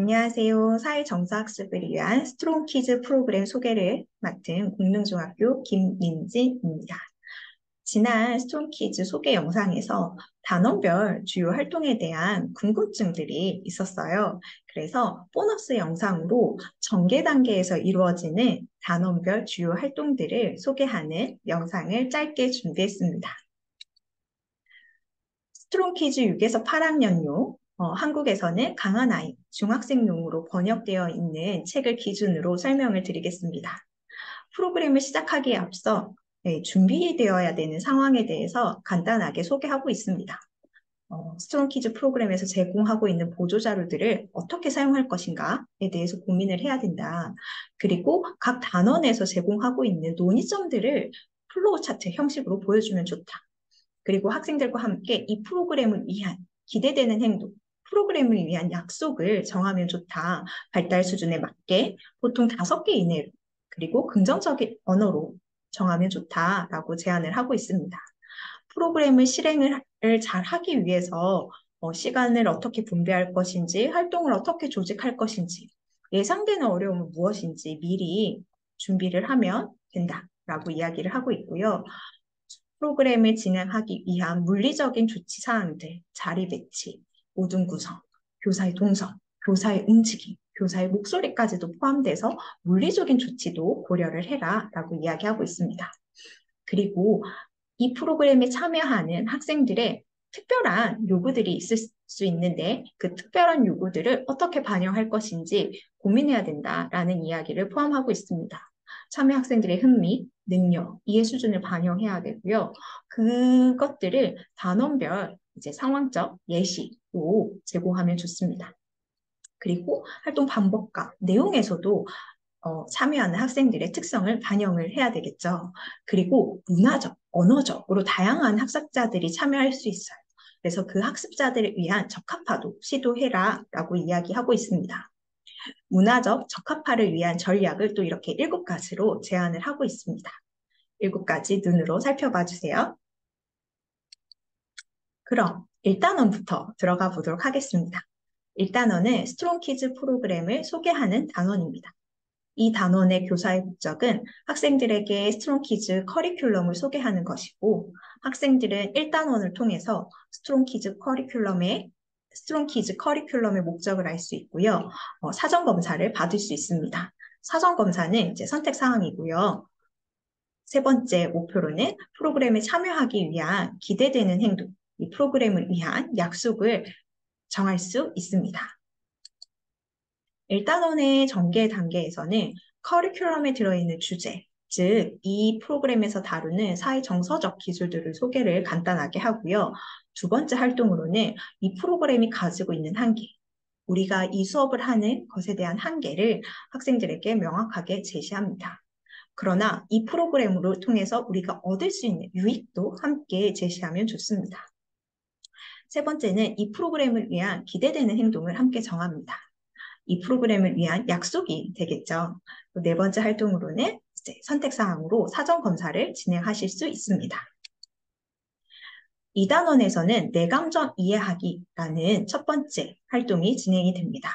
안녕하세요. 사회정서학습을 위한 스트롱 퀴즈 프로그램 소개를 맡은 공릉중학교 김민지입니다. 지난 스트롱 퀴즈 소개 영상에서 단원별 주요 활동에 대한 궁금증들이 있었어요. 그래서 보너스 영상으로 전개 단계에서 이루어지는 단원별 주요 활동들을 소개하는 영상을 짧게 준비했습니다. 스트롱 퀴즈 6에서 8학년용, 한국에서는 강한 아이, 중학생용으로 번역되어 있는 책을 기준으로 설명을 드리겠습니다. 프로그램을 시작하기에 앞서 준비되어야 되는 상황에 대해서 간단하게 소개하고 있습니다. 스트롱 퀴즈 프로그램에서 제공하고 있는 보조 자료들을 어떻게 사용할 것인가에 대해서 고민을 해야 된다. 그리고 각 단원에서 제공하고 있는 논의점들을 플로우 차트 형식으로 보여주면 좋다. 그리고 학생들과 함께 이 프로그램을 위한 기대되는 행동, 프로그램을 위한 약속을 정하면 좋다. 발달 수준에 맞게 보통 5개 이내로 그리고 긍정적인 언어로 정하면 좋다라고 제안을 하고 있습니다. 프로그램을 실행을 잘 하기 위해서 시간을 어떻게 분배할 것인지, 활동을 어떻게 조직할 것인지, 예상되는 어려움은 무엇인지 미리 준비를 하면 된다라고 이야기를 하고 있고요. 프로그램을 진행하기 위한 물리적인 조치 사항들, 자리 배치, 모든 구성, 교사의 동선, 교사의 움직임, 교사의 목소리까지도 포함돼서 물리적인 조치도 고려를 해라 라고 이야기하고 있습니다. 그리고 이 프로그램에 참여하는 학생들의 특별한 요구들이 있을 수 있는데 그 특별한 요구들을 어떻게 반영할 것인지 고민해야 된다라는 이야기를 포함하고 있습니다. 참여 학생들의 흥미, 능력, 이해 수준을 반영해야 되고요. 그것들을 단원별 이제 상황적 예시로 제공하면 좋습니다. 그리고 활동 방법과 내용에서도 참여하는 학생들의 특성을 반영을 해야 되겠죠. 그리고 문화적, 언어적으로 다양한 학습자들이 참여할 수 있어요. 그래서 그 학습자들을 위한 적합화도 시도해라 라고 이야기하고 있습니다. 문화적 적합화를 위한 전략을 또 이렇게 7가지로 제안을 하고 있습니다. 7가지 눈으로 살펴봐 주세요. 그럼 1단원부터 들어가 보도록 하겠습니다. 1단원은 스트롱 퀴즈 프로그램을 소개하는 단원입니다. 이 단원의 교사의 목적은 학생들에게 스트롱 퀴즈 커리큘럼을 소개하는 것이고 학생들은 1단원을 통해서 스트롱 퀴즈 커리큘럼의 목적을 알 수 있고요. 사전 검사를 받을 수 있습니다. 사전 검사는 이제 선택 사항이고요. 세 번째 목표로는 프로그램에 참여하기 위한 기대되는 행동, 이 프로그램을 위한 약속을 정할 수 있습니다. 1단원의 전개 단계에서는 커리큘럼에 들어있는 주제, 즉 이 프로그램에서 다루는 사회정서적 기술들을 소개를 간단하게 하고요. 두 번째 활동으로는 이 프로그램이 가지고 있는 한계, 우리가 이 수업을 하는 것에 대한 한계를 학생들에게 명확하게 제시합니다. 그러나 이 프로그램으로 통해서 우리가 얻을 수 있는 유익도 함께 제시하면 좋습니다. 세 번째는 이 프로그램을 위한 기대되는 행동을 함께 정합니다. 이 프로그램을 위한 약속이 되겠죠. 네 번째 활동으로는 이제 선택사항으로 사전 검사를 진행하실 수 있습니다. 2단원에서는 내 감정 이해하기라는 첫 번째 활동이 진행이 됩니다.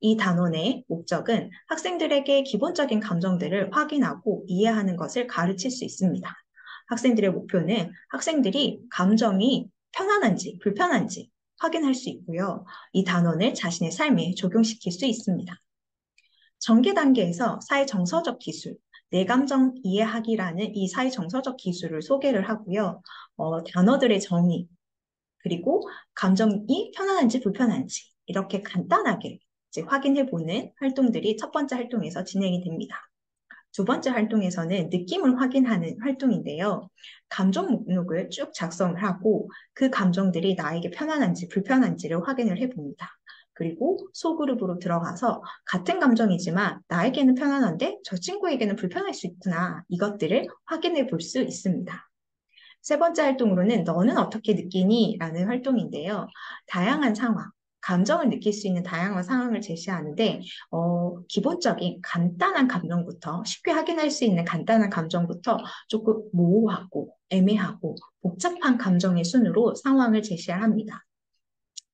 이 단원의 목적은 학생들에게 기본적인 감정들을 확인하고 이해하는 것을 가르칠 수 있습니다. 학생들의 목표는 학생들이 감정이 편안한지 불편한지 확인할 수 있고요. 이 단원을 자신의 삶에 적용시킬 수 있습니다. 전개 단계에서 사회정서적 기술, 내 감정 이해하기라는 이 사회정서적 기술을 소개를 하고요. 단어들의 정의, 그리고 감정이 편안한지 불편한지 이렇게 간단하게 이제 확인해보는 활동들이 첫 번째 활동에서 진행이 됩니다. 두 번째 활동에서는 느낌을 확인하는 활동인데요. 감정 목록을 쭉 작성을 하고 그 감정들이 나에게 편안한지 불편한지를 확인을 해봅니다. 그리고 소그룹으로 들어가서 같은 감정이지만 나에게는 편안한데 저 친구에게는 불편할 수 있구나. 이것들을 확인해 볼 수 있습니다. 세 번째 활동으로는 너는 어떻게 느끼니? 라는 활동인데요. 다양한 상황, 감정을 느낄 수 있는 다양한 상황을 제시하는데 기본적인 간단한 감정부터 쉽게 확인할 수 있는 간단한 감정부터 조금 모호하고 애매하고 복잡한 감정의 순으로 상황을 제시합니다.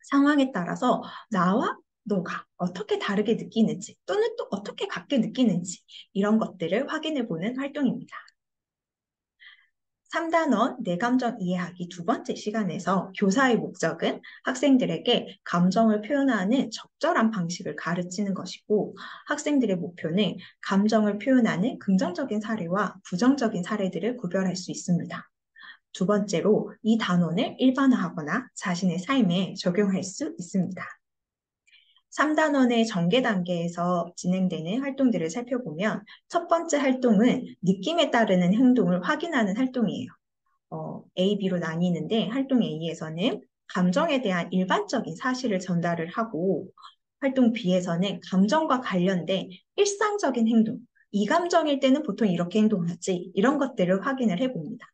상황에 따라서 나와 너가 어떻게 다르게 느끼는지 또는 또 어떻게 같게 느끼는지 이런 것들을 확인해 보는 활동입니다. 3단원 내 감정 이해하기 두 번째 시간에서 교사의 목적은 학생들에게 감정을 표현하는 적절한 방식을 가르치는 것이고 학생들의 목표는 감정을 표현하는 긍정적인 사례와 부정적인 사례들을 구별할 수 있습니다. 두 번째로 이 단원을 일반화하거나 자신의 삶에 적용할 수 있습니다. 3단원의 전개 단계에서 진행되는 활동들을 살펴보면 첫 번째 활동은 느낌에 따르는 행동을 확인하는 활동이에요. A, B로 나뉘는데 활동 A에서는 감정에 대한 일반적인 사실을 전달을 하고 활동 B에서는 감정과 관련된 일상적인 행동, 이 감정일 때는 보통 이렇게 행동하지 이런 것들을 확인을 해봅니다.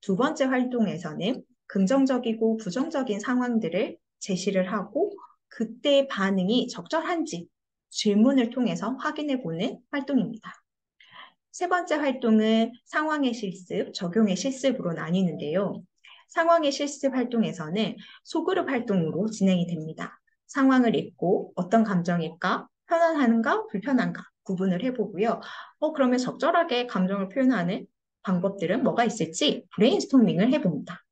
두 번째 활동에서는 긍정적이고 부정적인 상황들을 제시를 하고 그때의 반응이 적절한지 질문을 통해서 확인해 보는 활동입니다. 세 번째 활동은 상황의 실습, 적용의 실습으로 나뉘는데요. 상황의 실습 활동에서는 소그룹 활동으로 진행이 됩니다. 상황을 읽고 어떤 감정일까, 편안한가, 불편한가 구분을 해보고요. 그러면 적절하게 감정을 표현하는 방법들은 뭐가 있을지 브레인스토밍을 해봅니다.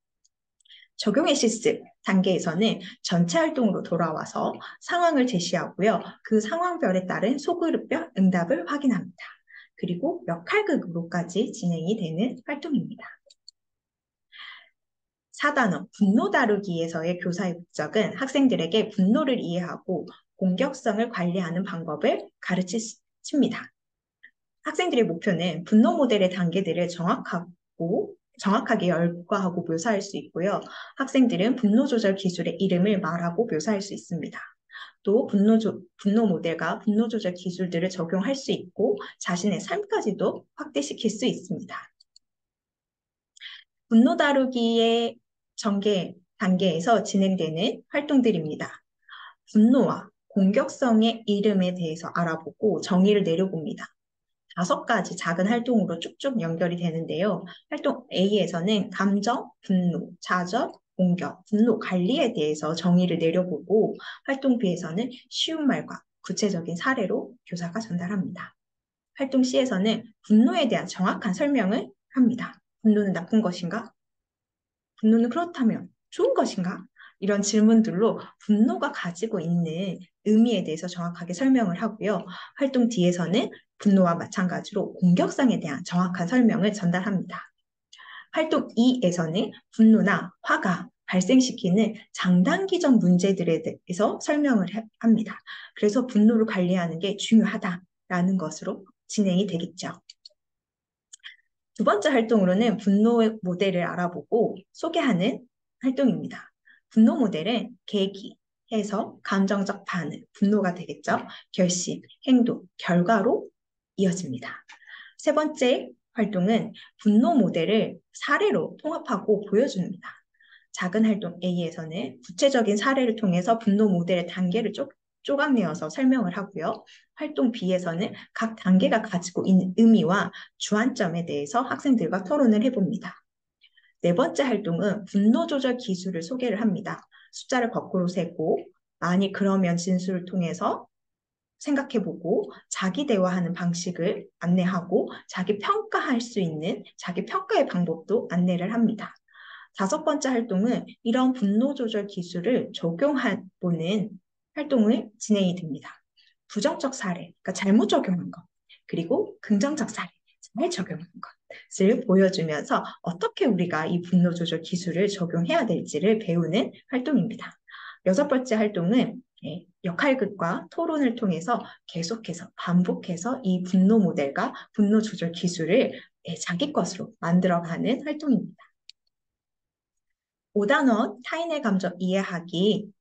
적용의 실습 단계에서는 전체 활동으로 돌아와서 상황을 제시하고요. 그 상황별에 따른 소그룹별 응답을 확인합니다. 그리고 역할극으로까지 진행이 되는 활동입니다. 4단원 분노 다루기에서의 교사의 목적은 학생들에게 분노를 이해하고 공격성을 관리하는 방법을 가르칩니다. 학생들의 목표는 분노 모델의 단계들을 정확하게 열거하고 묘사할 수 있고요. 학생들은 분노 조절 기술의 이름을 말하고 묘사할 수 있습니다. 또 분노 모델과 분노 조절 기술들을 적용할 수 있고 자신의 삶까지도 확대시킬 수 있습니다. 분노 다루기의 전개 단계에서 진행되는 활동들입니다. 분노와 공격성의 이름에 대해서 알아보고 정의를 내려봅니다. 5가지 작은 활동으로 쭉쭉 연결이 되는데요. 활동 A에서는 감정, 분노, 좌절, 공격, 분노 관리에 대해서 정의를 내려보고 활동 B에서는 쉬운 말과 구체적인 사례로 교사가 전달합니다. 활동 C에서는 분노에 대한 정확한 설명을 합니다. 분노는 나쁜 것인가? 분노는 그렇다면 좋은 것인가? 이런 질문들로 분노가 가지고 있는 의미에 대해서 정확하게 설명을 하고요. 활동 D에서는 분노와 마찬가지로 공격성에 대한 정확한 설명을 전달합니다. 활동 E에서는 분노나 화가 발생시키는 장단기적 문제들에 대해서 설명을 합니다. 그래서 분노를 관리하는 게 중요하다라는 것으로 진행이 되겠죠. 두 번째 활동으로는 분노 모델을 알아보고 소개하는 활동입니다. 분노 모델은 계기, 해석, 감정적 반응, 분노가 되겠죠. 결심, 행동, 결과로 이어집니다. 세 번째 활동은 분노 모델을 사례로 통합하고 보여줍니다. 작은 활동 A에서는 구체적인 사례를 통해서 분노 모델의 단계를 조각내어서 설명을 하고요. 활동 B에서는 각 단계가 가지고 있는 의미와 주안점에 대해서 학생들과 토론을 해봅니다. 네 번째 활동은 분노 조절 기술을 소개를 합니다. 숫자를 거꾸로 세고 아니 그러면 진술을 통해서 생각해보고 자기 대화하는 방식을 안내하고 자기 평가할 수 있는 자기 평가의 방법도 안내를 합니다. 5번째 활동은 이런 분노 조절 기술을 적용해보는 활동을 진행이 됩니다. 부정적 사례, 그러니까 잘못 적용한 것, 그리고 긍정적 사례, 잘 적용한 것을 보여주면서 어떻게 우리가 이 분노 조절 기술을 적용해야 될지를 배우는 활동입니다. 6번째 활동은 역할극과 토론을 통해서 계속해서 반복해서 이 분노 모델과 분노 조절 기술을 자기 것으로 만들어가는 활동입니다. 5단원 타인의 감정 이해하기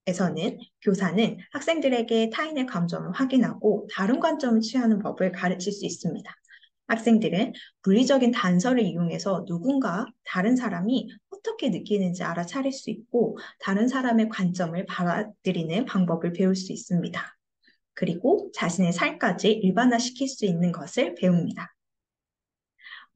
에서는 교사는 학생들에게 타인의 감정을 확인하고 다른 관점을 취하는 법을 가르칠 수 있습니다. 학생들은 물리적인 단서를 이용해서 누군가 다른 사람이 어떻게 느끼는지 알아차릴 수 있고 다른 사람의 관점을 받아들이는 방법을 배울 수 있습니다. 그리고 자신의 삶까지 일반화시킬 수 있는 것을 배웁니다.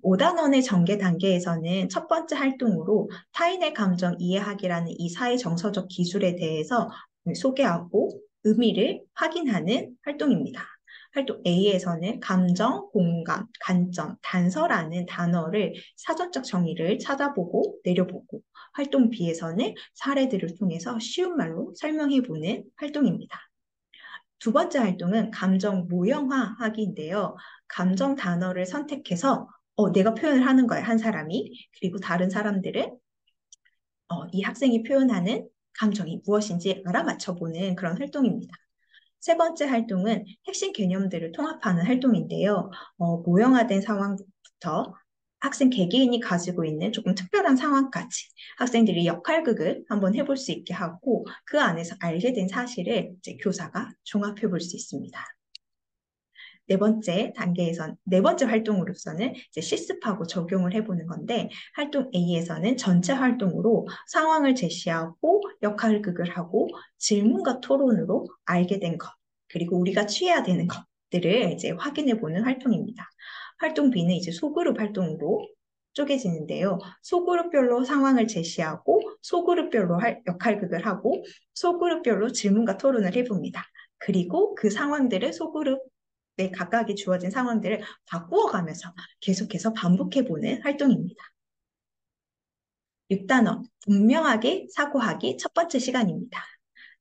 5단원의 전개 단계에서는 첫 번째 활동으로 타인의 감정 이해하기라는 이 사회 정서적 기술에 대해서 소개하고 의미를 확인하는 활동입니다. 활동 A에서는 감정, 공감, 관점, 단서라는 단어를 사전적 정의를 찾아보고 내려보고, 활동 B에서는 사례들을 통해서 쉬운 말로 설명해보는 활동입니다. 두 번째 활동은 감정 모형화하기인데요. 감정 단어를 선택해서 내가 표현을 하는 거예요, 한 사람이. 그리고 다른 사람들은 이 학생이 표현하는 감정이 무엇인지 알아맞혀보는 그런 활동입니다. 세 번째 활동은 핵심 개념들을 통합하는 활동인데요. 모형화된 상황부터 학생 개개인이 가지고 있는 조금 특별한 상황까지 학생들이 역할극을 한번 해볼 수 있게 하고 그 안에서 알게 된 사실을 이제 교사가 종합해 볼 수 있습니다. 네 번째 활동으로서는 이제 실습하고 적용을 해보는 건데, 활동 A에서는 전체 활동으로 상황을 제시하고 역할극을 하고 질문과 토론으로 알게 된 것, 그리고 우리가 취해야 되는 것들을 이제 확인해보는 활동입니다. 활동 B는 이제 소그룹 활동으로 쪼개지는데요. 소그룹별로 상황을 제시하고 소그룹별로 역할극을 하고 소그룹별로 질문과 토론을 해봅니다. 그리고 그 상황들을 소그룹 각각이 주어진 상황들을 바꾸어가면서 계속해서 반복해보는 활동입니다. 6단원, 분명하게 사고하기 첫 번째 시간입니다.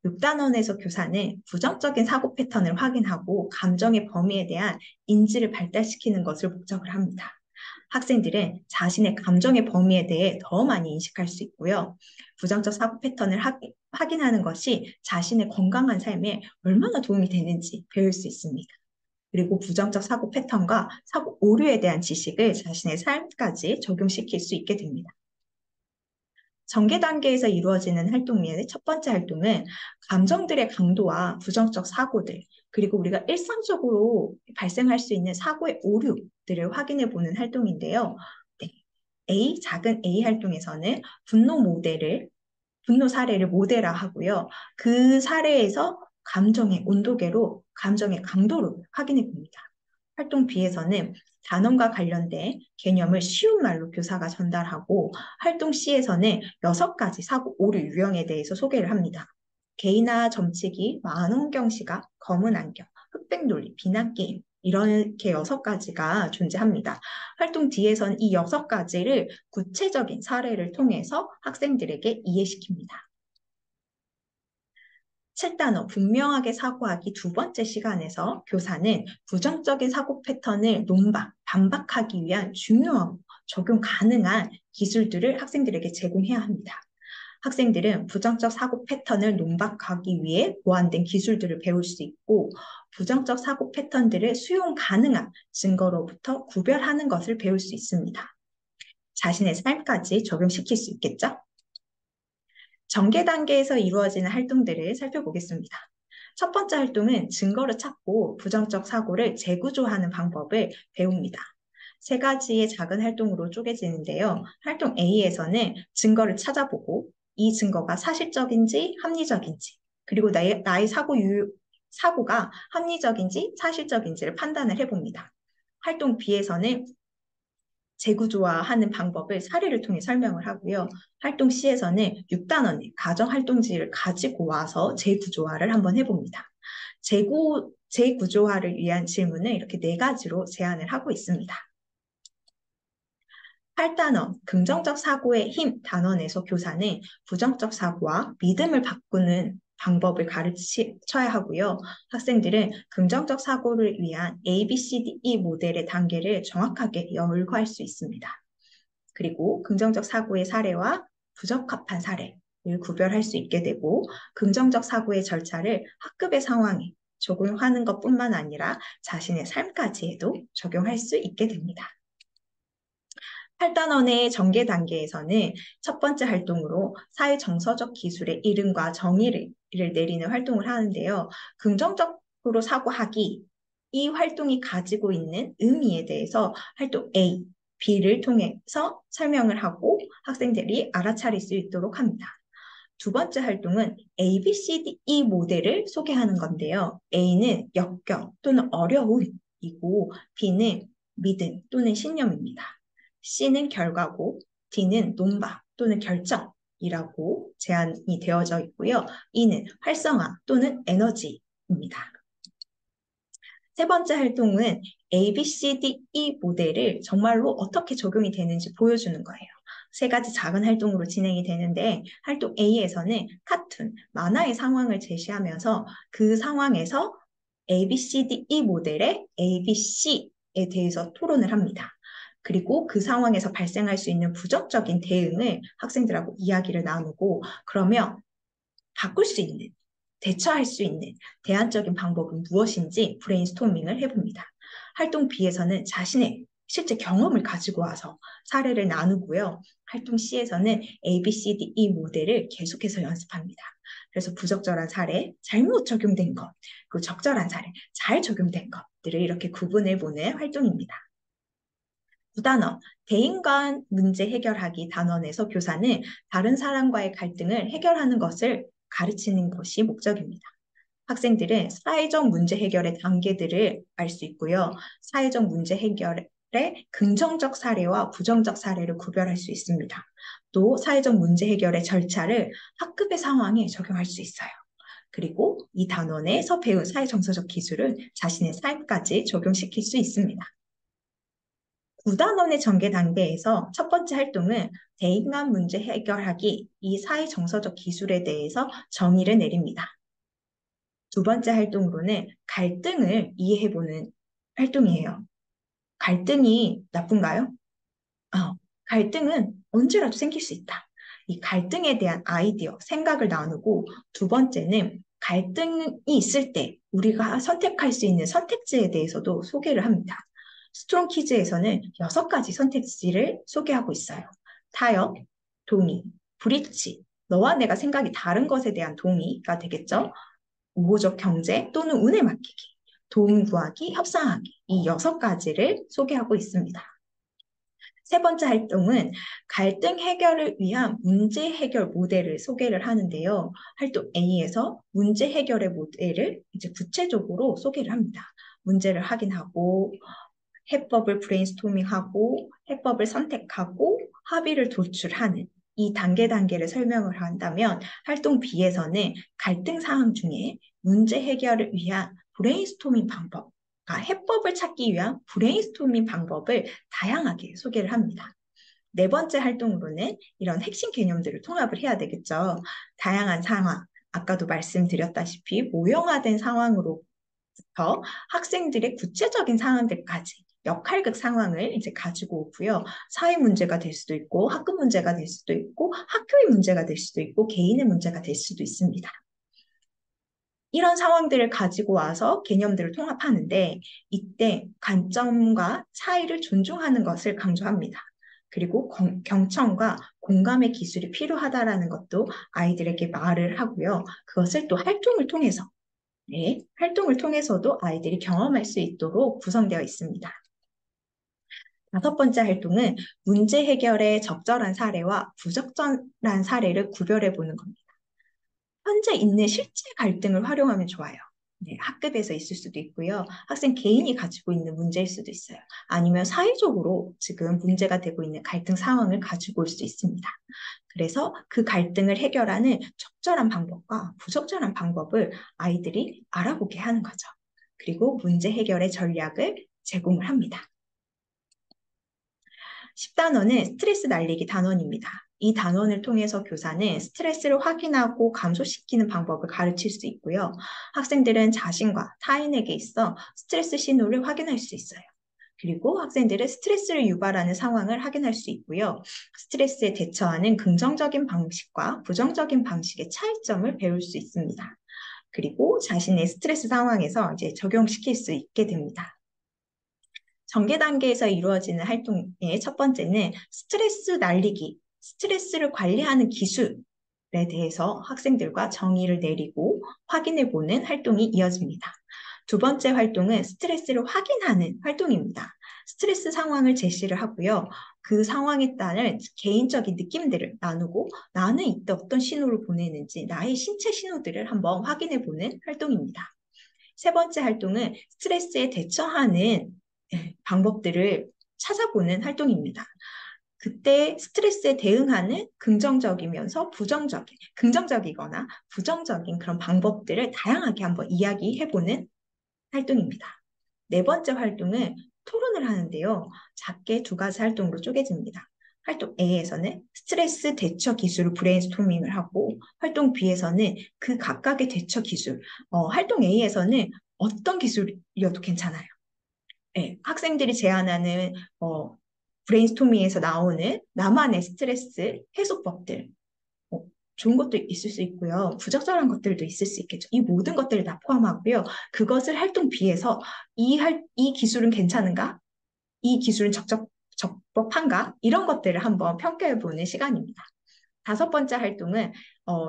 6단원에서 교사는 부정적인 사고 패턴을 확인하고 감정의 범위에 대한 인지를 발달시키는 것을 목적을 합니다. 학생들은 자신의 감정의 범위에 대해 더 많이 인식할 수 있고요. 부정적 사고 패턴을 확인하는 것이 자신의 건강한 삶에 얼마나 도움이 되는지 배울 수 있습니다. 그리고 부정적 사고 패턴과 사고 오류에 대한 지식을 자신의 삶까지 적용시킬 수 있게 됩니다. 전개 단계에서 이루어지는 활동의 첫 번째 활동은 감정들의 강도와 부정적 사고들, 그리고 우리가 일상적으로 발생할 수 있는 사고의 오류들을 확인해 보는 활동인데요. 작은 A 활동에서는 분노 사례를 모델화하고요. 그 사례에서 감정의 온도계로 감정의 강도를 확인해 봅니다. 활동 B에서는 단원과 관련된 개념을 쉬운 말로 교사가 전달하고, 활동 C에서는 6가지 사고 오류 유형에 대해서 소개를 합니다. 개인화 점치기, 망원경 시각, 검은 안경, 흑백 논리, 비난 게임, 이렇게 6가지가 존재합니다. 활동 D에서는 이 6가지를 구체적인 사례를 통해서 학생들에게 이해시킵니다. 7단원 분명하게 사고하기 두 번째 시간에서 교사는 부정적인 사고 패턴을 반박하기 위한 중요하고 적용 가능한 기술들을 학생들에게 제공해야 합니다. 학생들은 부정적 사고 패턴을 논박하기 위해 보완된 기술들을 배울 수 있고, 부정적 사고 패턴들을 수용 가능한 증거로부터 구별하는 것을 배울 수 있습니다. 자신의 삶까지 적용시킬 수 있겠죠? 전개 단계에서 이루어지는 활동들을 살펴보겠습니다. 첫 번째 활동은 증거를 찾고 부정적 사고를 재구조하는 방법을 배웁니다. 3가지의 작은 활동으로 쪼개지는데요. 활동 A에서는 증거를 찾아보고 이 증거가 사실적인지 합리적인지, 그리고 나의 사고가 합리적인지 사실적인지를 판단을 해봅니다. 활동 B에서는 재구조화하는 방법을 사례를 통해 설명을 하고요. 활동 C에서는 6단원의 가정활동지를 가지고 와서 재구조화를 한번 해봅니다. 재구조화를 위한 질문을 이렇게 4가지로 제안을 하고 있습니다. 8단원, 긍정적 사고의 힘 단원에서 교사는 부정적 사고와 믿음을 바꾸는 방법을 가르쳐야 하고요. 학생들은 긍정적 사고를 위한 ABCDE 모델의 단계를 정확하게 열거할 수 있습니다. 그리고 긍정적 사고의 사례와 부적합한 사례를 구별할 수 있게 되고, 긍정적 사고의 절차를 학급의 상황에 적용하는 것뿐만 아니라 자신의 삶까지에도 적용할 수 있게 됩니다. 8단원의 전개 단계에서는 첫 번째 활동으로 사회 정서적 기술의 이름과 정의를 내리는 활동을 하는데요. 긍정적으로 사고하기, 이 활동이 가지고 있는 의미에 대해서 활동 A, B를 통해서 설명을 하고 학생들이 알아차릴 수 있도록 합니다. 두 번째 활동은 ABCDE 모델을 소개하는 건데요. A는 역경 또는 어려움이고, B는 믿음 또는 신념입니다. C는 결과고, D는 논박 또는 결정이 활동이라고 제한이 되어져 있고요. E는 활성화 또는 에너지입니다. 세 번째 활동은 A, B, C, D, E 모델을 정말로 어떻게 적용이 되는지 보여주는 거예요. 세 가지 작은 활동으로 진행이 되는데 활동 A에서는 카툰, 만화의 상황을 제시하면서 그 상황에서 A, B, C, D, E 모델의 A, B, C에 대해서 토론을 합니다. 그리고 그 상황에서 발생할 수 있는 부정적인 대응을 학생들하고 이야기를 나누고 그러면 바꿀 수 있는, 대처할 수 있는 대안적인 방법은 무엇인지 브레인스토밍을 해봅니다. 활동 B에서는 자신의 실제 경험을 가지고 와서 사례를 나누고요. 활동 C에서는 A, B, C, D, E 모델을 계속해서 연습합니다. 그래서 부적절한 사례, 잘못 적용된 것, 그리고 적절한 사례, 잘 적용된 것들을 이렇게 구분해 보는 활동입니다. 9단원, 대인 간 문제 해결하기 단원에서 교사는 다른 사람과의 갈등을 해결하는 것을 가르치는 것이 목적입니다. 학생들은 사회적 문제 해결의 단계들을 알 수 있고요. 사회적 문제 해결의 긍정적 사례와 부정적 사례를 구별할 수 있습니다. 또 사회적 문제 해결의 절차를 학급의 상황에 적용할 수 있어요. 그리고 이 단원에서 배운 사회정서적 기술을 자신의 삶까지 적용시킬 수 있습니다. 9단원의 전개 단계에서 첫 번째 활동은 대인간 문제 해결하기, 이 사회 정서적 기술에 대해서 정의를 내립니다. 두 번째 활동으로는 갈등을 이해해보는 활동이에요. 갈등이 나쁜가요? 갈등은 언제라도 생길 수 있다. 이 갈등에 대한 아이디어, 생각을 나누고 두 번째는 갈등이 있을 때 우리가 선택할 수 있는 선택지에 대해서도 소개를 합니다. 스트롱 퀴즈에서는 6가지 선택지를 소개하고 있어요. 타협, 동의, 브릿지, 너와 내가 생각이 다른 것에 대한 동의가 되겠죠. 우호적 경제 또는 운에 맡기기, 도움 구하기, 협상하기 이 6가지를 소개하고 있습니다. 세 번째 활동은 갈등 해결을 위한 문제 해결 모델을 소개를 하는데요. 활동 A에서 문제 해결의 모델을 이제 구체적으로 소개를 합니다. 문제를 확인하고 해법을 브레인스토밍하고 해법을 선택하고 합의를 도출하는 이 단계를 설명을 한다면 활동 B에서는 갈등 상황 중에 문제 해결을 위한 브레인스토밍 방법, 해법을 찾기 위한 브레인스토밍 방법을 다양하게 소개를 합니다. 네 번째 활동으로는 이런 핵심 개념들을 통합을 해야 되겠죠. 다양한 상황, 아까도 말씀드렸다시피 모형화된 상황으로부터 학생들의 구체적인 상황들까지 역할극 상황을 이제 가지고 오고요. 사회 문제가 될 수도 있고 학급 문제가 될 수도 있고 학교의 문제가 될 수도 있고 개인의 문제가 될 수도 있습니다. 이런 상황들을 가지고 와서 개념들을 통합하는데 이때 관점과 차이를 존중하는 것을 강조합니다. 그리고 경청과 공감의 기술이 필요하다라는 것도 아이들에게 말을 하고요. 그것을 또 활동을 통해서, 활동을 통해서도 아이들이 경험할 수 있도록 구성되어 있습니다. 다섯 번째 활동은 문제 해결의 적절한 사례와 부적절한 사례를 구별해 보는 겁니다. 현재 있는 실제 갈등을 활용하면 좋아요. 학급에서 있을 수도 있고요. 학생 개인이 가지고 있는 문제일 수도 있어요. 아니면 사회적으로 지금 문제가 되고 있는 갈등 상황을 가지고 올 수 있습니다. 그래서 그 갈등을 해결하는 적절한 방법과 부적절한 방법을 아이들이 알아보게 하는 거죠. 그리고 문제 해결의 전략을 제공을 합니다. 10단원은 스트레스 날리기 단원입니다. 이 단원을 통해서 교사는 스트레스를 확인하고 감소시키는 방법을 가르칠 수 있고요. 학생들은 자신과 타인에게 있어 스트레스 신호를 확인할 수 있어요. 그리고 학생들은 스트레스를 유발하는 상황을 확인할 수 있고요. 스트레스에 대처하는 긍정적인 방식과 부정적인 방식의 차이점을 배울 수 있습니다. 그리고 자신의 스트레스 상황에서 이제 적용시킬 수 있게 됩니다. 전개 단계에서 이루어지는 활동의 첫 번째는 스트레스 날리기, 스트레스를 관리하는 기술에 대해서 학생들과 정의를 내리고 확인해 보는 활동이 이어집니다. 두 번째 활동은 스트레스를 확인하는 활동입니다. 스트레스 상황을 제시를 하고요. 그 상황에 따른 개인적인 느낌들을 나누고 나는 이때 어떤 신호를 보내는지 나의 신체 신호들을 한번 확인해 보는 활동입니다. 세 번째 활동은 스트레스에 대처하는 방법들을 찾아보는 활동입니다. 그때 스트레스에 대응하는 긍정적이면서 긍정적이거나 부정적인 그런 방법들을 다양하게 한번 이야기해보는 활동입니다. 네 번째 활동은 토론을 하는데요. 작게 두 가지 활동으로 쪼개집니다. 활동 A에서는 스트레스 대처 기술을 브레인스토밍을 하고, 활동 B에서는 그 각각의 대처 기술, 활동 A에서는 어떤 기술이어도 괜찮아요. 네, 학생들이 제안하는 브레인스토밍에서 나오는 나만의 스트레스 해소법들, 어, 좋은 것도 있을 수 있고요. 부적절한 것들도 있을 수 있겠죠. 이 모든 것들을 다 포함하고요. 그것을 활동 B에서 이 기술은 괜찮은가? 이 기술은 적법한가? 이런 것들을 한번 평가해보는 시간입니다. 다섯 번째 활동은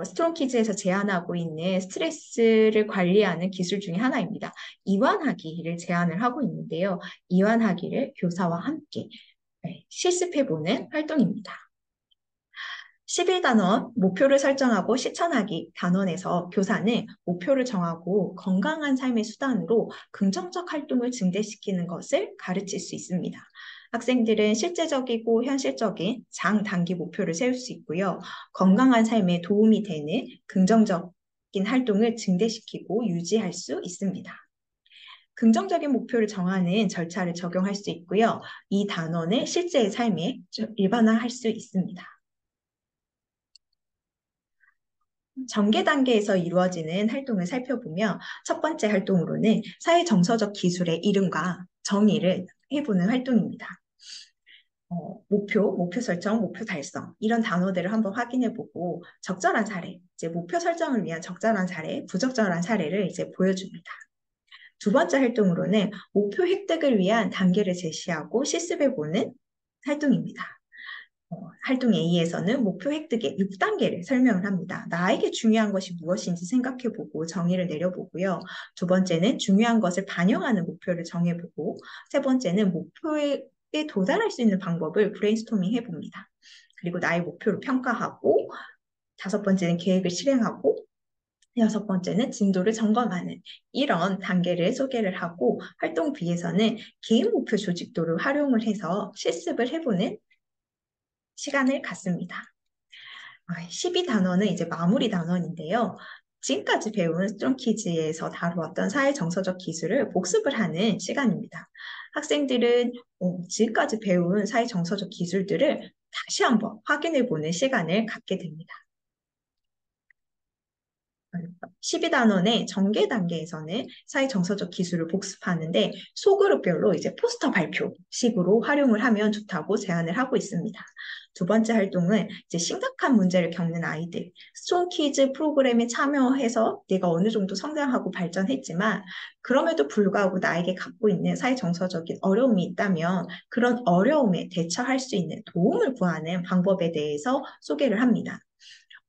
스트롱키즈에서 제안하고 있는 스트레스를 관리하는 기술 중에 하나입니다. 이완하기를 제안을 하고 있는데요. 이완하기를 교사와 함께 실습해보는 활동입니다. 11단원 목표를 설정하고 실천하기 단원에서 교사는 목표를 정하고 건강한 삶의 수단으로 긍정적 활동을 증대시키는 것을 가르칠 수 있습니다. 학생들은 실제적이고 현실적인 장단기 목표를 세울 수 있고요. 건강한 삶에 도움이 되는 긍정적인 활동을 증대시키고 유지할 수 있습니다. 긍정적인 목표를 정하는 절차를 적용할 수 있고요. 이 단원을 실제의 삶에 일반화할 수 있습니다. 전개 단계에서 이루어지는 활동을 살펴보면 첫 번째 활동으로는 사회정서적 기술의 이름과 정의를 해보는 활동입니다. 목표 설정, 목표 달성 이런 단어들을 한번 확인해보고 적절한 사례, 이제 목표 설정을 위한 적절한 사례, 부적절한 사례를 이제 보여줍니다. 두 번째 활동으로는 목표 획득을 위한 단계를 제시하고 실습해보는 활동입니다. 활동 A에서는 목표 획득의 6단계를 설명을 합니다. 나에게 중요한 것이 무엇인지 생각해보고 정의를 내려보고요. 두 번째는 중요한 것을 반영하는 목표를 정해보고, 세 번째는 목표에 도달할 수 있는 방법을 브레인스토밍 해봅니다. 그리고 나의 목표를 평가하고, 다섯 번째는 계획을 실행하고, 여섯 번째는 진도를 점검하는 이런 단계를 소개를 하고, 활동 B에서는 개인 목표 조직도를 활용을 해서 실습을 해보는 시간을 갖습니다. 12단원은 이제 마무리 단원인데요. 지금까지 배운 스트롱키즈에서 다루었던 사회정서적 기술을 복습을 하는 시간입니다. 학생들은 지금까지 배운 사회정서적 기술들을 다시 한번 확인해보는 시간을 갖게 됩니다. 12단원의 전개 단계에서는 사회정서적 기술을 복습하는데 소그룹별로 이제 포스터 발표식으로 활용을 하면 좋다고 제안을 하고 있습니다. 두 번째 활동은 이제 심각한 문제를 겪는 아이들, 스트롱키즈 프로그램에 참여해서 내가 어느 정도 성장하고 발전했지만 그럼에도 불구하고 나에게 갖고 있는 사회정서적인 어려움이 있다면 그런 어려움에 대처할 수 있는 도움을 구하는 방법에 대해서 소개를 합니다.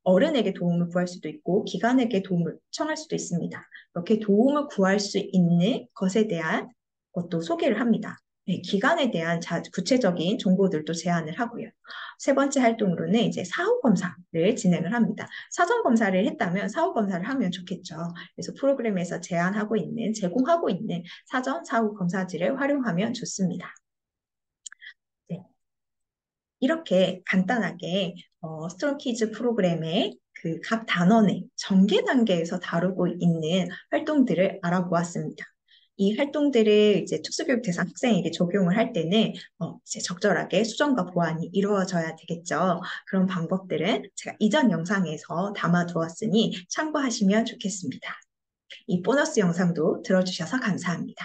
어른에게 도움을 구할 수도 있고 기관에게 도움을 청할 수도 있습니다. 이렇게 도움을 구할 수 있는 것에 대한 것도 소개를 합니다. 네, 기관에 대한 구체적인 정보들도 제안을 하고요. 세 번째 활동으로는 이제 사후 검사를 진행을 합니다. 사전 검사를 했다면 사후 검사를 하면 좋겠죠. 그래서 프로그램에서 제공하고 있는 사전 사후 검사지를 활용하면 좋습니다. 네. 이렇게 간단하게 스트롱키즈 프로그램의 그 각 단원의 전개 단계에서 다루고 있는 활동들을 알아보았습니다. 이 활동들을 이제 특수교육 대상 학생에게 적용을 할 때는 이제 적절하게 수정과 보완이 이루어져야 되겠죠. 그런 방법들은 제가 이전 영상에서 담아두었으니 참고하시면 좋겠습니다. 이 보너스 영상도 들어주셔서 감사합니다.